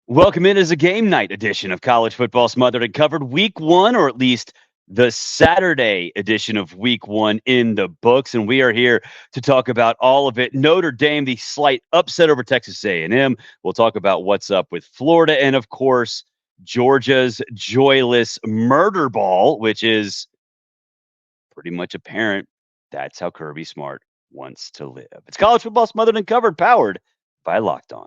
Welcome in as a game night edition of College Football Smothered and Covered. Week one, or at least the Saturday edition of Week one in the books. And we are here to talk about all of it. Notre Dame, the slight upset over Texas A&M. We'll talk about what's up with Florida. And, of course, Georgia's joyless murder ball, which is pretty much apparent. That's how Kirby Smart wants to live. It's College Football Smothered and Covered, powered by Locked On.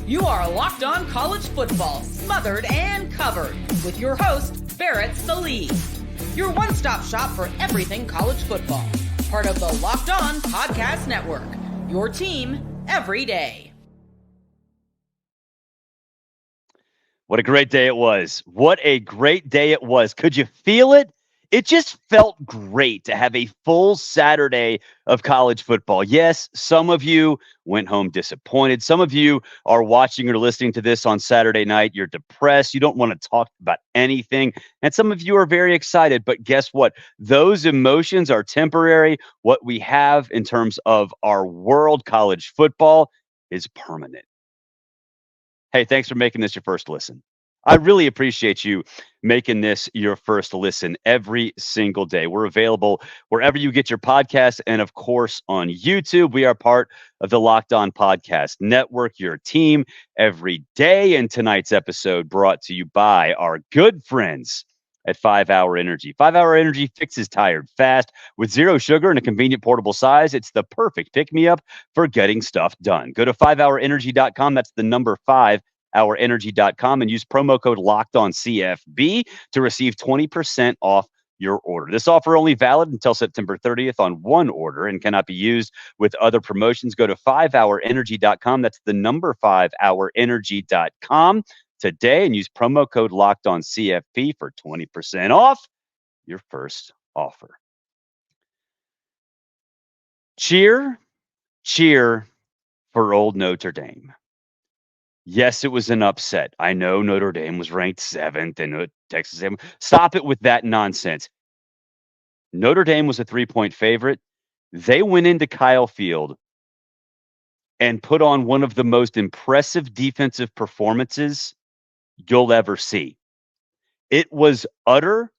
You are Locked On College Football, smothered and covered, with your host, Barrett Sallee. Your one-stop shop for everything college football. Part of the Locked On Podcast Network. Your team every day. What a great day it was. What a great day it was. Could you feel it? It just felt great to have a full Saturday of college football. Yes, some of you went home disappointed. Some of you are watching or listening to this on Saturday night. You're depressed. You don't want to talk about anything. And some of you are very excited. But guess what? Those emotions are temporary. What we have in terms of our world, college football, is permanent. Hey, thanks for making this your first listen. I really appreciate you making this your first listen every single day. We're available wherever you get your podcasts and, of course, on YouTube. We are part of the Locked On Podcast Network, your team every day. And tonight's episode brought to you by our good friends at 5 Hour Energy. 5 Hour Energy fixes tired fast with zero sugar and a convenient portable size. It's the perfect pick-me-up for getting stuff done. Go to 5hourenergy.com. That's the number 5 hourenergy.com and use promo code LOCKEDONCFB to receive 20% off your order. This offer only valid until September 30th on one order and cannot be used with other promotions. Go to 5hourenergy.com. That's the number 5hourenergy.com today and use promo code LOCKEDONCFB for 20% off your first offer. Cheer, cheer for old Notre Dame. Yes, it was an upset. I know Notre Dame was ranked 7th and Texas A&M. Stop it with that nonsense. Notre Dame was a 3-point favorite. They went into Kyle Field and put on one of the most impressive defensive performances you'll ever see. It was utter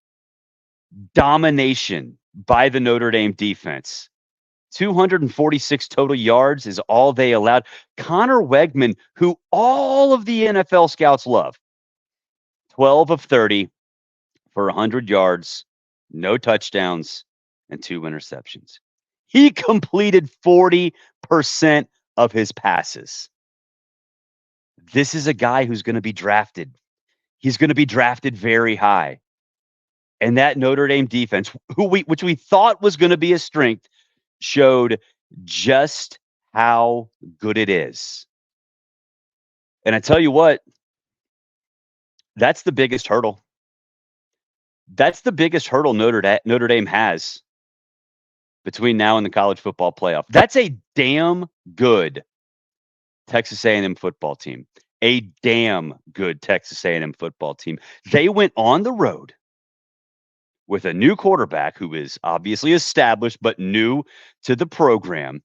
domination by the Notre Dame defense. 246 total yards is all they allowed. Connor Wegman, who all of the NFL scouts love, 12 of 30 for 100 yards, no touchdowns, and 2 interceptions. He completed 40% of his passes. This is a guy who's going to be drafted. He's going to be drafted very high. And that Notre Dame defense, which we thought was going to be a strength, showed just how good it is. And I tell you what, that's the biggest hurdle. That's the biggest hurdle Notre Dame has between now and the college football playoff. That's a damn good Texas A&M football team. A damn good Texas A&M football team. They went on the road with a new quarterback who is obviously established but new to the program,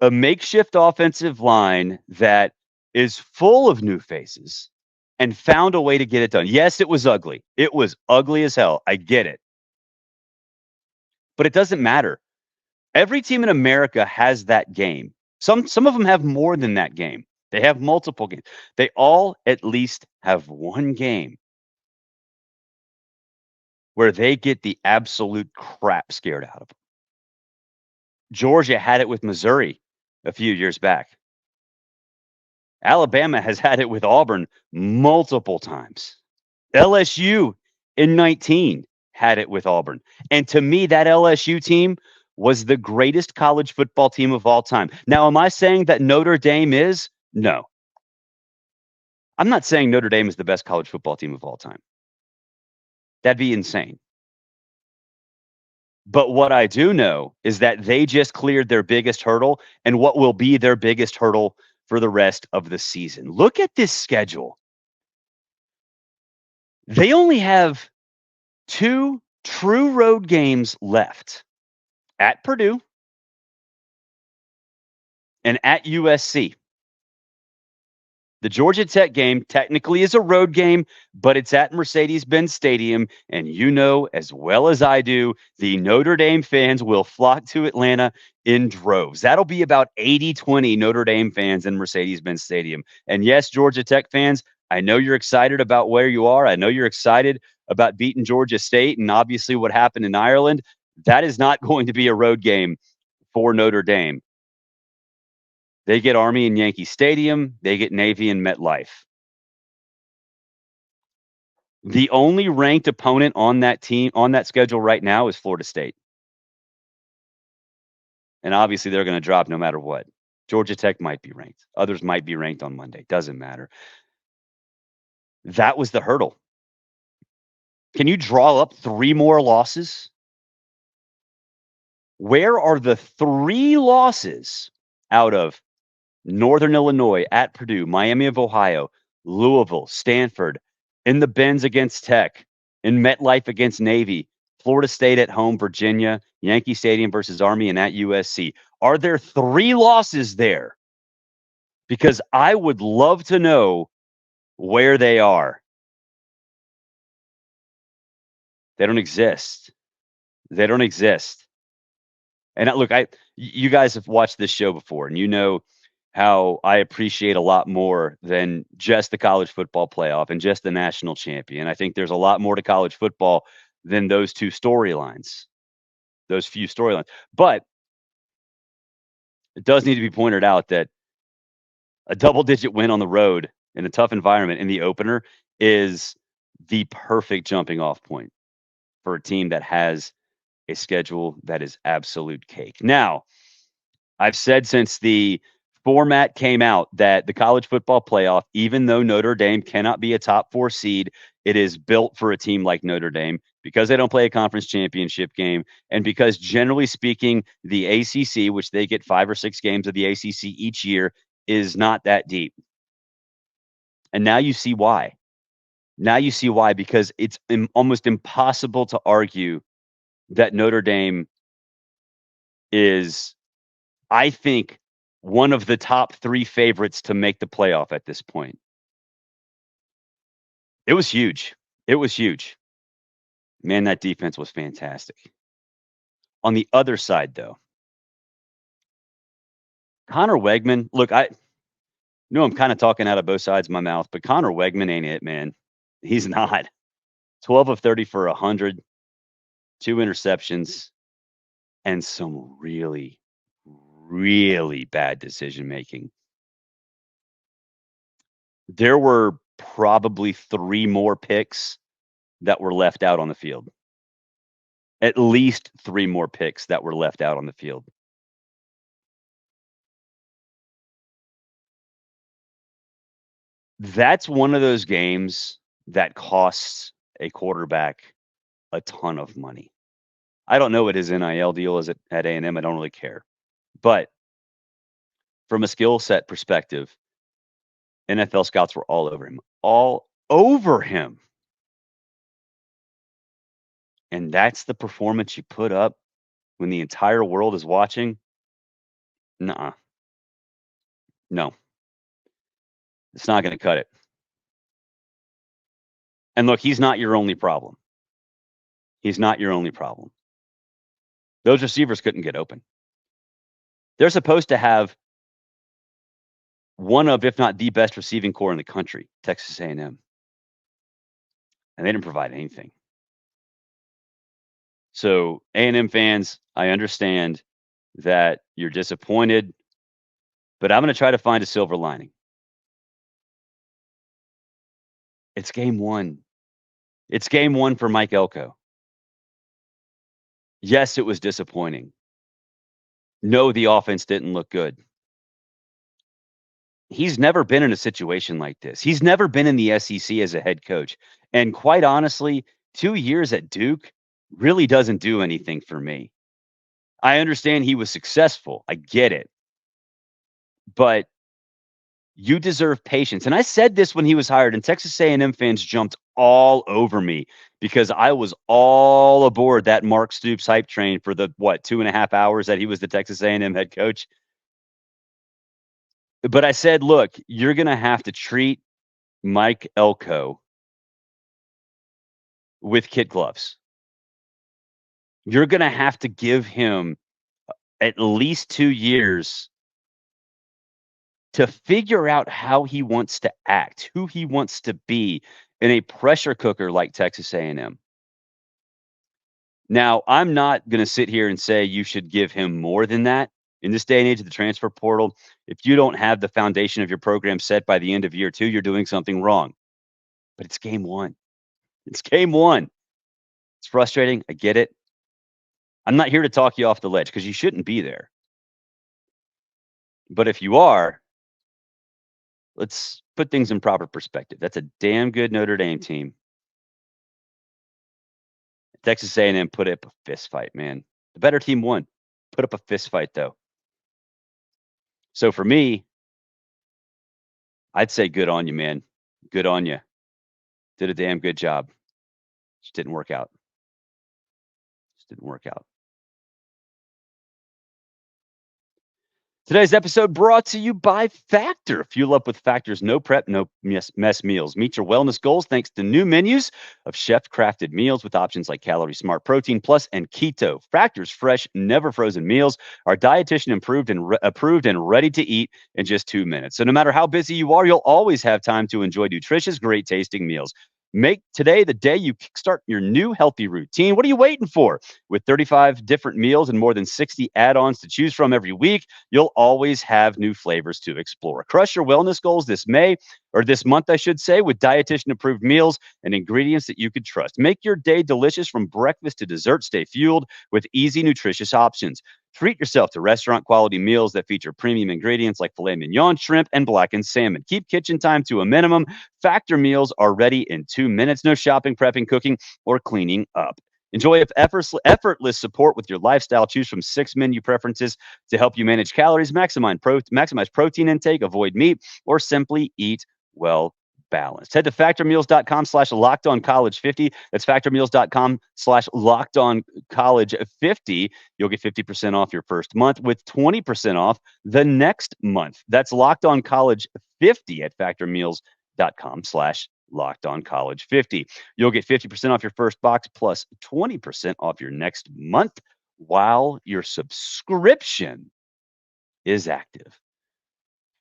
a makeshift offensive line that is full of new faces, and found a way to get it done. Yes, it was ugly. It was ugly as hell. I get it. But it doesn't matter. Every team in America has that game. Some of them have more than that game. They have multiple games. They all at least have one game where they get the absolute crap scared out of them. Georgia had it with Missouri a few years back. Alabama has had it with Auburn multiple times. LSU in 19 had it with Auburn. And to me, that LSU team was the greatest college football team of all time. Now, am I saying that Notre Dame is? No. I'm not saying Notre Dame is the best college football team of all time. That'd be insane. But what I do know is that they just cleared their biggest hurdle and what will be their biggest hurdle for the rest of the season. Look at this schedule. They only have 2 true road games left, at Purdue and at USC. The Georgia Tech game technically is a road game, but it's at Mercedes-Benz Stadium. And you know as well as I do, the Notre Dame fans will flock to Atlanta in droves. That'll be about 80-20 Notre Dame fans in Mercedes-Benz Stadium. And yes, Georgia Tech fans, I know you're excited about where you are. I know you're excited about beating Georgia State and obviously what happened in Ireland. That is not going to be a road game for Notre Dame. They get Army in Yankee Stadium. They get Navy in MetLife. The only ranked opponent on that team, on that schedule right now, is Florida State. And obviously, they're going to drop no matter what. Georgia Tech might be ranked. Others might be ranked on Monday. Doesn't matter. That was the hurdle. Can you draw up 3 more losses? Where are the 3 losses out of Northern Illinois, at Purdue, Miami of Ohio, Louisville, Stanford, in the Benz against Tech, in MetLife against Navy, Florida State at home, Virginia, Yankee Stadium versus Army, and at USC? Are there 3 losses there? Because I would love to know where they are. They don't exist. They don't exist. And look, you guys have watched this show before, and you know how I appreciate a lot more than just the college football playoff and just the national champion. I think there's a lot more to college football than those 2 storylines, those few storylines. But it does need to be pointed out that a double-digit win on the road in a tough environment in the opener is the perfect jumping-off point for a team that has a schedule that is absolute cake. Now, I've said since the format came out that the college football playoff, even though Notre Dame cannot be a top 4 seed, it is built for a team like Notre Dame because they don't play a conference championship game. And because generally speaking, the ACC, which they get 5 or 6 games of the ACC each year, is not that deep. And now you see why. Now you see why, because it's almost impossible to argue that Notre Dame is, I think, one of the top 3 favorites to make the playoff at this point. It was huge. It was huge. Man, that defense was fantastic. On the other side, though, Connor Wegman, look, I know I'm kind of talking out of both sides of my mouth, but Connor Wegman ain't it, man. He's not. 12 of 30 for 100, 2 interceptions, and some really, really bad decision making. There were probably 3 more picks that were left out on the field. At least 3 more picks that were left out on the field. That's one of those games that costs a quarterback a ton of money. I don't know what his NIL deal is at A&M. I don't really care. But from a skill set perspective, NFL scouts were all over him. All over him. And that's the performance you put up when the entire world is watching? Nuh-uh. No. It's not going to cut it. And look, he's not your only problem. He's not your only problem. Those receivers couldn't get open. They're supposed to have one of, if not the best receiving core in the country, Texas A&M. And they didn't provide anything. So A&M fans, I understand that you're disappointed, but I'm going to try to find a silver lining. It's game 1. It's game 1 for Mike Elko. Yes, it was disappointing. No, the offense didn't look good. He's never been in a situation like this. He's never been in the SEC as a head coach. And quite honestly, 2 years at Duke really doesn't do anything for me. I understand he was successful. I get it. But you deserve patience. And I said this when he was hired, and Texas A&M fans jumped all over me because I was all aboard that Mark Stoops hype train for the, 2.5 hours that he was the Texas A&M head coach. But I said, look, you're going to have to treat Mike Elko with kid gloves. You're going to have to give him at least 2 years to figure out how he wants to act, who he wants to be in a pressure cooker like Texas A&M. Now, I'm not going to sit here and say you should give him more than that. In this day and age of the transfer portal, if you don't have the foundation of your program set by the end of year 2, you're doing something wrong. But it's game 1. It's game 1. It's frustrating. I get it. I'm not here to talk you off the ledge because you shouldn't be there. But if you are, let's put things in proper perspective. That's a damn good Notre Dame team. Texas A&M put up a fist fight, man. The better team won. Put up a fist fight, though. So for me, I'd say good on you, man. Good on you. Did a damn good job. Just didn't work out. Just didn't work out. Today's episode brought to you by Factor. Fuel up with Factor's no prep, no mess meals. Meet your wellness goals thanks to new menus of chef-crafted meals with options like Calorie Smart, Protein Plus, and Keto. Factor's fresh, never frozen meals are dietitian approved and ready to eat in just 2 minutes. So no matter how busy you are, you'll always have time to enjoy nutritious, great tasting meals. Make today the day you kickstart your new healthy routine. What are you waiting for? With 35 different meals and more than 60 add-ons to choose from every week, you'll always have new flavors to explore. Crush your wellness goals this month, I should say, with dietitian-approved meals and ingredients that you could trust. Make your day delicious from breakfast to dessert. Stay fueled with easy, nutritious options. Treat yourself to restaurant-quality meals that feature premium ingredients like filet mignon, shrimp, and blackened salmon. Keep kitchen time to a minimum. Factor meals are ready in 2 minutes. No shopping, prepping, cooking, or cleaning up. Enjoy effortless support with your lifestyle. Choose from 6 menu preferences to help you manage calories, maximize protein intake, avoid meat, or simply eat well balanced. Head to factormeals.com/lockedoncollege50. That's factormeals.com/lockedoncollege50. You'll get 50% off your first month with 20% off the next month. That's lockedoncollege50 at factormeals.com/lockedoncollege50. You'll get 50% off your first box plus 20% off your next month while your subscription is active.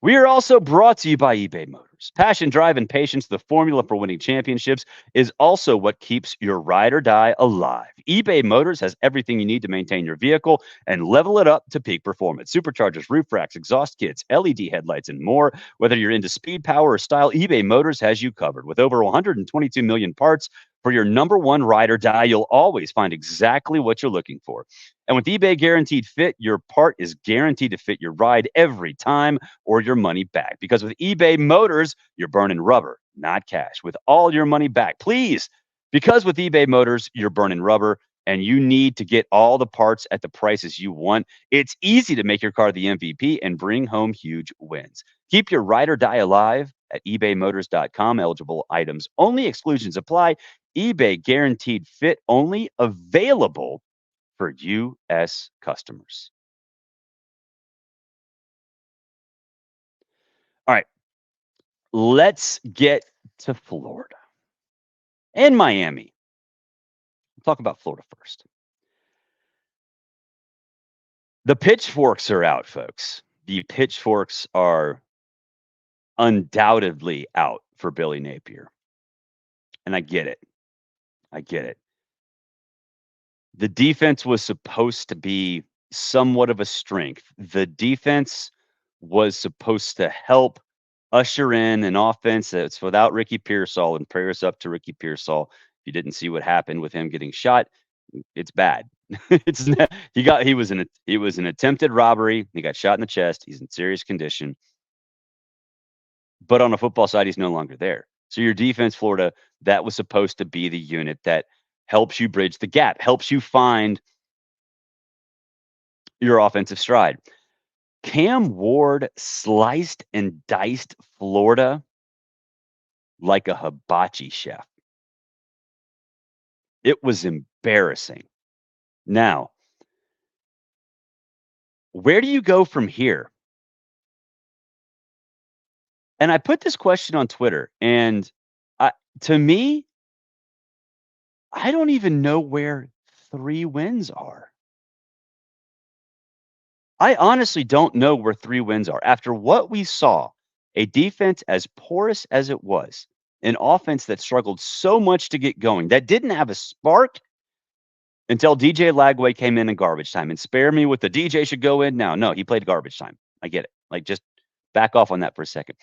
We are also brought to you by eBay Motors. Passion, drive, and patience, the formula for winning championships, is also what keeps your ride or die alive. eBay Motors has everything you need to maintain your vehicle and level it up to peak performance. Superchargers, roof racks, exhaust kits, LED headlights, and more. Whether you're into speed, power, or style, eBay Motors has you covered. With over 122 million parts for your number one ride or die, you'll always find exactly what you're looking for. And with eBay Guaranteed Fit, your part is guaranteed to fit your ride every time or your money back. Because with eBay Motors, you're burning rubber, not cash, with all your money back. Please, because with eBay Motors, you're burning rubber and you need to get all the parts at the prices you want. It's easy to make your car the MVP and bring home huge wins. Keep your ride or die alive at ebaymotors.com. Eligible items only. Exclusions apply. eBay Guaranteed Fit only. Available for U.S. customers. All right, let's get to Florida and Miami. We'll talk about Florida first. The pitchforks are out, folks. The pitchforks are undoubtedly out for Billy Napier. And I get it. I get it. The defense was supposed to be somewhat of a strength. The defense was supposed to help usher in an offense that's without Ricky Pearsall, and prayers up to Ricky Pearsall. If you didn't see what happened with him getting shot, it's bad. It's not, he was an attempted robbery. He got shot in the chest. He's in serious condition. But on the football side, he's no longer there. So your defense, Florida, that was supposed to be the unit that helps you bridge the gap, helps you find your offensive stride. Cam Ward sliced and diced Florida like a hibachi chef. It was embarrassing. Now, where do you go from here? And I put this question on Twitter, and to me, I don't even know where 3 wins are. I honestly don't know where 3 wins are. After what we saw, a defense as porous as it was, an offense that struggled so much to get going, that didn't have a spark until DJ Lagway came in garbage time. And spare me with the DJ should go in now. No, he played garbage time. I get it. Like, just back off on that for a second.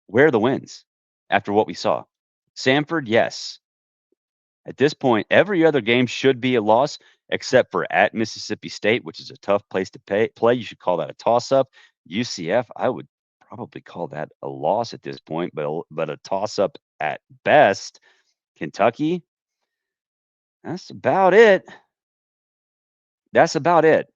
Where are the wins after what we saw? Samford, yes. At this point, every other game should be a loss except for at Mississippi State, which is a tough place to play. You should call that a toss-up. UCF, I would probably call that a loss at this point, but a toss-up at best. Kentucky, that's about it. That's about it.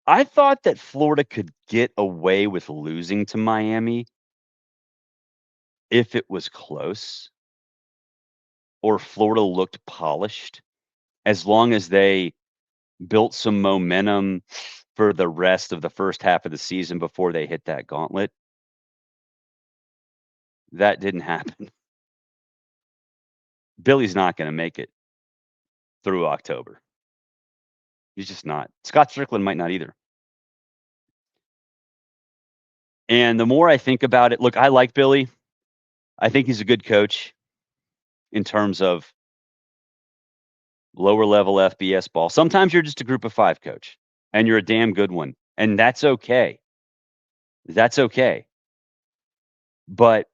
I thought that Florida could get away with losing to Miami if it was close or Florida looked polished, as long as they built some momentum for the rest of the first half of the season before they hit that gauntlet. That didn't happen. Billy's not going to make it through October. He's just not. Scott Strickland might not either. And the more I think about it, look, I like Billy. I think he's a good coach in terms of lower level FBS ball. Sometimes you're just a group of 5 coach, and you're a damn good one. And that's okay. That's okay. But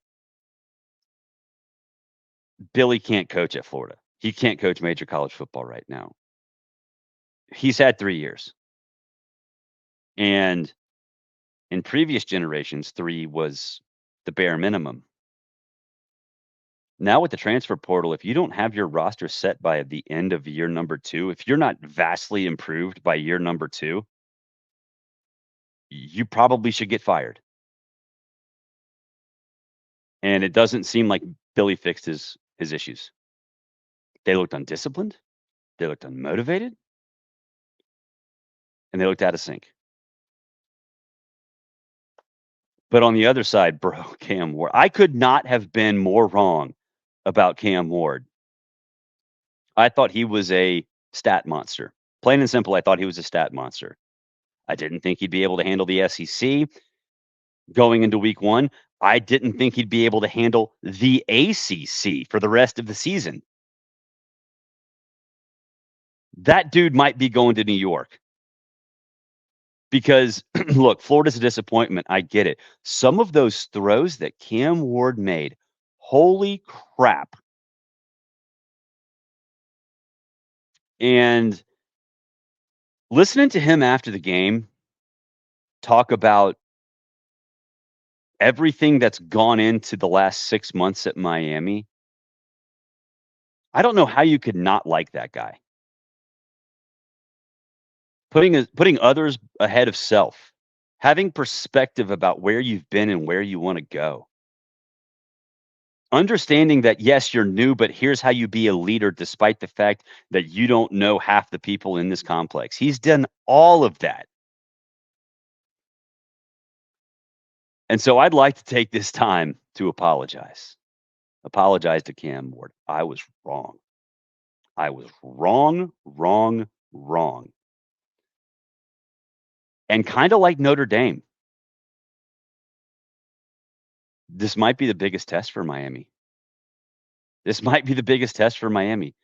Billy can't coach at Florida. He can't coach major college football right now. He's had 3 years. And in previous generations, 3 was the bare minimum. Now with the transfer portal, if you don't have your roster set by the end of year number 2, if you're not vastly improved by year number 2, you probably should get fired. And it doesn't seem like Billy fixed his issues. They looked undisciplined. They looked unmotivated. And they looked out of sync. But on the other side, bro, Cam Ward. I could not have been more wrong about Cam Ward. I thought he was a stat monster. Plain and simple, I thought he was a stat monster. I didn't think he'd be able to handle the SEC going into week 1. I didn't think he'd be able to handle the ACC for the rest of the season. That dude might be going to New York. Because, look, Florida's a disappointment. I get it. Some of those throws that Cam Ward made, holy crap. And listening to him after the game talk about everything that's gone into the last 6 months at Miami, I don't know how you could not like that guy. Putting others ahead of self, having perspective about where you've been and where you want to go. Understanding that, yes, you're new, but here's how you be a leader despite the fact that you don't know half the people in this complex. He's done all of that. And so I'd like to take this time to apologize. Apologize to Cam Ward. I was wrong. I was wrong. And kind of like Notre Dame, this might be the biggest test for Miami. This might be the biggest test for Miami.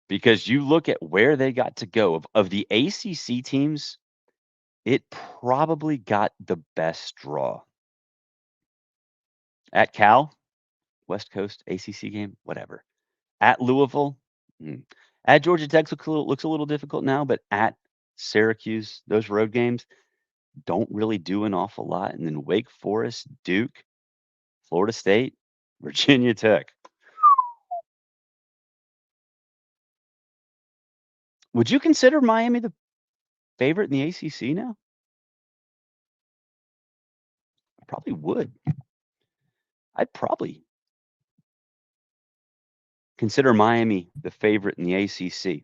Because you look at where they got to go. Of the ACC teams, it probably got the best draw. At Cal, West Coast ACC game, whatever. At Louisville, at Georgia Tech looks a little difficult now, but at Syracuse, those road games don't really do an awful lot. And then Wake Forest, Duke, Florida State, Virginia Tech. Would you consider Miami the favorite in the ACC now? I probably would. I'd probably consider Miami the favorite in the ACC.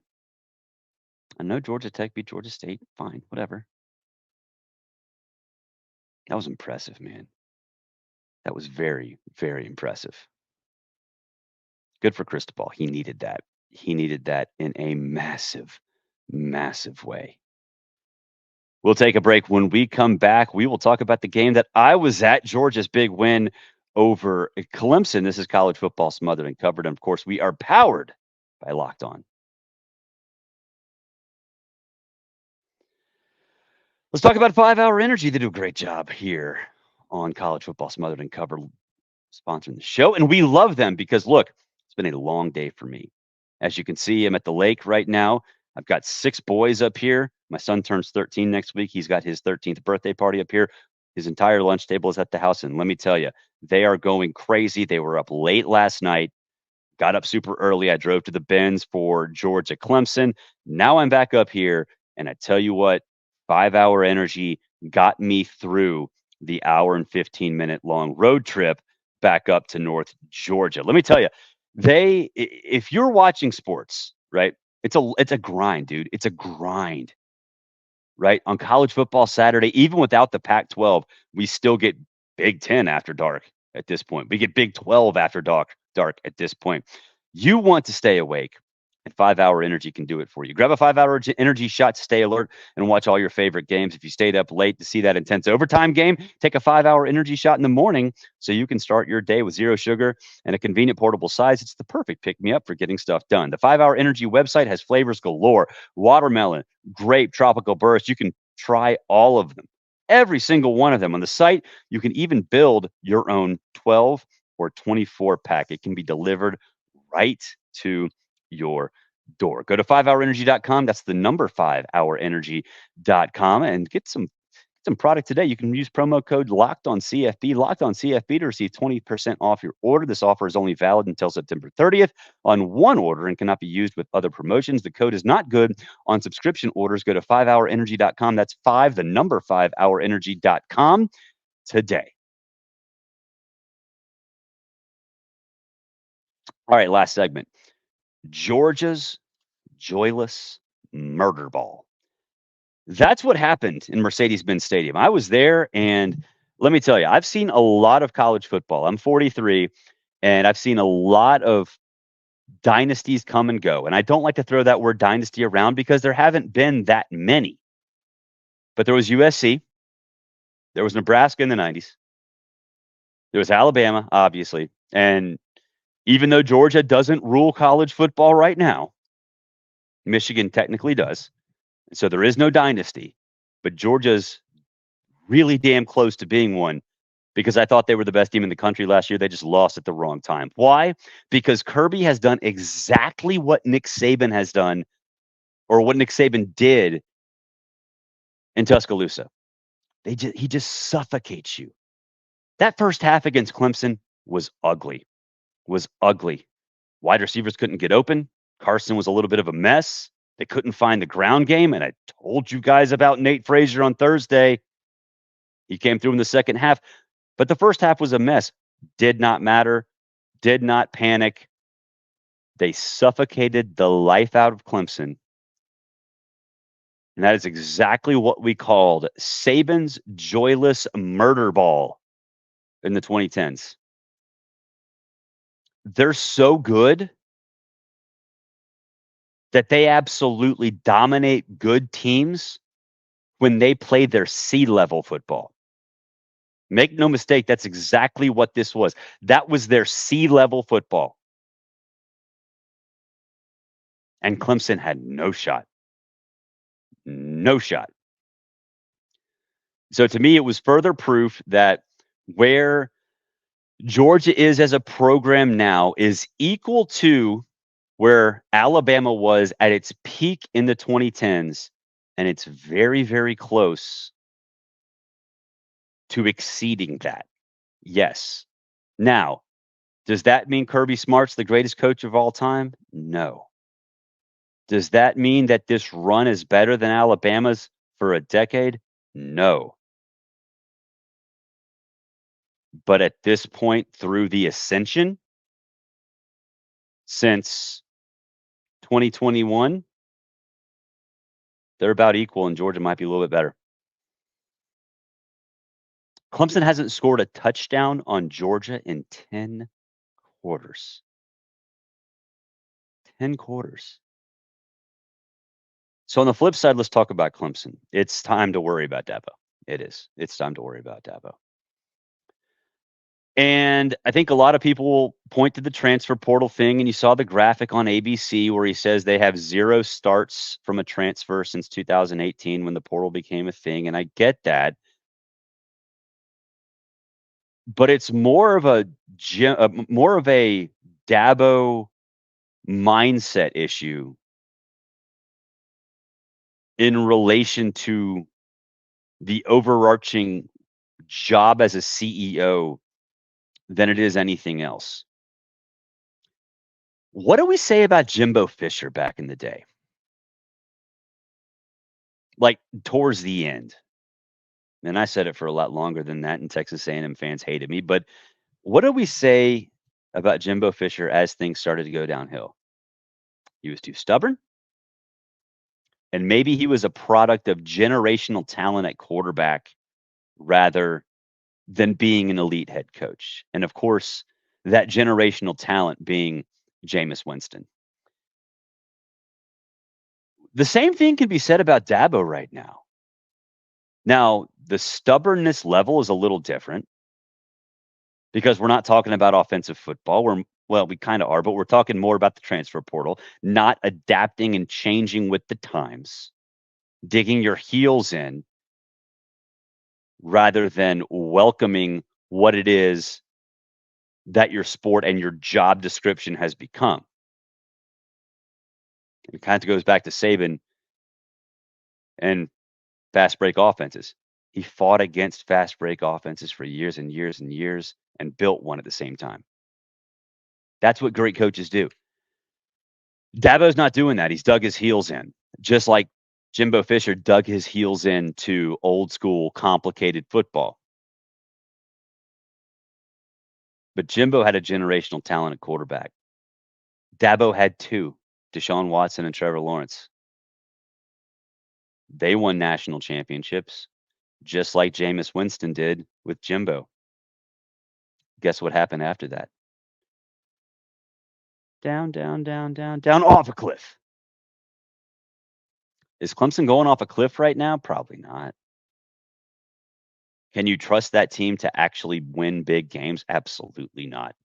I know Georgia Tech beat Georgia State. Fine, whatever. That was impressive, man. That was very, very impressive. Good for Cristobal. He needed that. He needed that in a massive, massive way. We'll take a break. When we come back, we will talk about the game that I was at, Georgia's big win over Clemson. This is college football smothered and covered. And of course, we are powered by Locked On. Let's talk about 5 Hour Energy. They do a great job here on College Football Smothered and Covered, sponsoring the show. And we love them because, look, it's been a long day for me. As you can see, I'm at the lake right now. I've got 6 boys up here. My son turns 13 next week. He's got his 13th birthday party up here. His entire lunch table is at the house. And let me tell you, they are going crazy. They were up late last night, got up super early. I drove to the Benz for Georgia Clemson. Now I'm back up here. And I tell you what, 5 Hour Energy got me through the hour and 15-minute long road trip back up to North Georgia. Let me tell you, if you're watching sports, right, it's a grind, dude. It's a grind, right? On college football Saturday, even without the Pac-12, we still get Big 10 after dark at this point. We get Big 12 after dark at this point. You want to stay awake, and 5 Hour Energy can do it for you. Grab a 5 Hour Energy shot to stay alert and watch all your favorite games. If you stayed up late to see that intense overtime game, take a 5 Hour Energy shot in the morning so you can start your day with zero sugar and a convenient portable size. It's the perfect pick-me-up for getting stuff done. The 5 Hour Energy website has flavors galore: watermelon, grape, tropical burst. You can try all of them, every single one of them. On the site, you can even build your own 12 or 24 pack. It can be delivered right to your door. Go to 5hourenergy.com. That's the number 5hourenergy.com and get some product today. You can use promo code Locked On CFB to receive 20% off your order. This offer is only valid until September 30th on one order and cannot be used with other promotions. The code is not good on subscription orders. Go to 5hourenergy.com. That's 5hourenergy.com today. All right, last segment. Georgia's joyless murder ball. That's what happened in Mercedes-Benz Stadium. I was there, and let me tell you, I've seen a lot of college football. I'm 43, and I've seen a lot of dynasties come and go. And I don't like to throw that word dynasty around because there haven't been that many. But there was USC. There was Nebraska in the 90s. There was Alabama, obviously. And even though Georgia doesn't rule college football right now, Michigan technically does. So there is no dynasty, but Georgia's really damn close to being one because I thought they were the best team in the country last year. They just lost at the wrong time. Why? Because Kirby has done exactly what Nick Saban has done, or what Nick Saban did in Tuscaloosa. He just suffocates you. That first half against Clemson was ugly. Wide receivers couldn't get open. Carson was a little bit of a mess. They couldn't find the ground game. And I told you guys about Nate Frazier on Thursday. He came through in the second half. But the first half was a mess. Did not matter. Did not panic. They suffocated the life out of Clemson. And that is exactly what we called Saban's joyless murder ball in the 2010s. They're so good that they absolutely dominate good teams when they play their C-level football. Make no mistake, that's exactly what this was. That was their C-level football. And Clemson had no shot. No shot. So to me, it was further proof that where Georgia is as a program now is equal to where Alabama was at its peak in the 2010s. And it's very, very close to exceeding that. Yes. Now, does that mean Kirby Smart's the greatest coach of all time? No. Does that mean that this run is better than Alabama's for a decade? No. But at this point, through the ascension, since 2021, they're about equal, and Georgia might be a little bit better. Clemson hasn't scored a touchdown on Georgia in 10 quarters. 10 quarters. So on the flip side, let's talk about Clemson. It's time to worry about Dabo. It is. It's time to worry about Dabo. And I think a lot of people will point to the transfer portal thing, and you saw the graphic on ABC where he says they have 0 starts from a transfer since 2018 when the portal became a thing, and I get that. But it's more of a Dabo mindset issue in relation to the overarching job as a CEO than it is anything else. What do we say about Jimbo Fisher back in the day? Like towards the end. And I said it for a lot longer than that, and Texas A&M fans hated me. But what do we say about Jimbo Fisher as things started to go downhill? He was too stubborn. And maybe he was a product of generational talent at quarterback rather than being an elite head coach. And of course, that generational talent being Jameis Winston. The same thing can be said about Dabo right now. Now, the stubbornness level is a little different because we're not talking about offensive football. We kind of are, but we're talking more about the transfer portal, not adapting and changing with the times, digging your heels in rather than welcoming what it is that your sport and your job description has become. It kind of goes back to Saban and fast break offenses. He fought against fast break offenses for years and years and years and built one at the same time. That's what great coaches do. Dabo's not doing that. He's dug his heels in, just like Jimbo Fisher dug his heels into old school, complicated football. But Jimbo had a generational talent at quarterback. Dabo had 2, Deshaun Watson and Trevor Lawrence. They won national championships, just like Jameis Winston did with Jimbo. Guess what happened after that? Down, down, down, down, down, off a cliff. Is Clemson going off a cliff right now? Probably not. Can you trust that team to actually win big games? Absolutely not.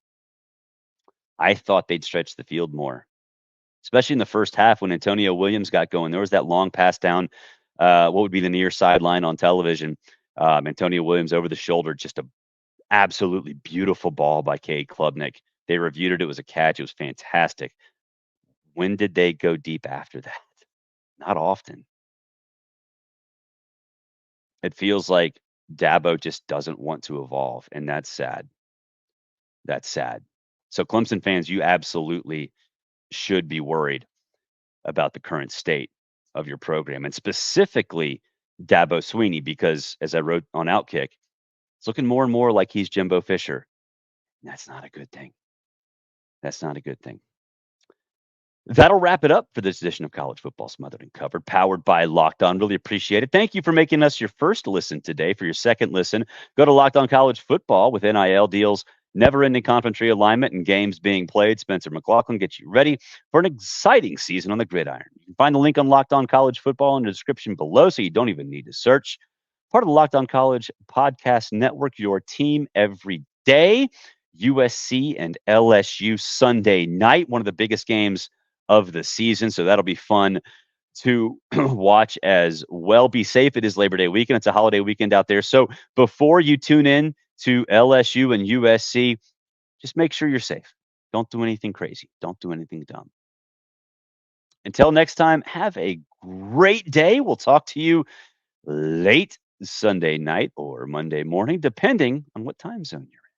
I thought they'd stretch the field more, especially in the first half when Antonio Williams got going. There was that long pass down, what would be the near sideline on television. Antonio Williams over the shoulder, just a absolutely beautiful ball by Cade Klubnik. They reviewed it. It was a catch. It was fantastic. When did they go deep after that? Not often. It feels like Dabo just doesn't want to evolve, and that's sad. That's sad. So Clemson fans, you absolutely should be worried about the current state of your program, and specifically Dabo Swinney, because as I wrote on Outkick, it's looking more and more like he's Jimbo Fisher. And that's not a good thing. That's not a good thing. That'll wrap it up for this edition of College Football Smothered and Covered, powered by Locked On. Really appreciate it. Thank you for making us your first listen today. For your second listen, go to Locked On College Football with NIL deals, never-ending conference realignment, and games being played. Spencer McLaughlin gets you ready for an exciting season on the gridiron. You can find the link on Locked On College Football in the description below, so you don't even need to search. Part of the Locked On College Podcast Network, your team every day. USC and LSU Sunday night, one of the biggest games of the season. So that'll be fun to watch as well. Be safe. It is Labor Day weekend. It's a holiday weekend out there. So before you tune in to LSU and USC, just make sure you're safe. Don't do anything crazy. Don't do anything dumb. Until next time, have a great day. We'll talk to you late Sunday night or Monday morning, depending on what time zone you're in.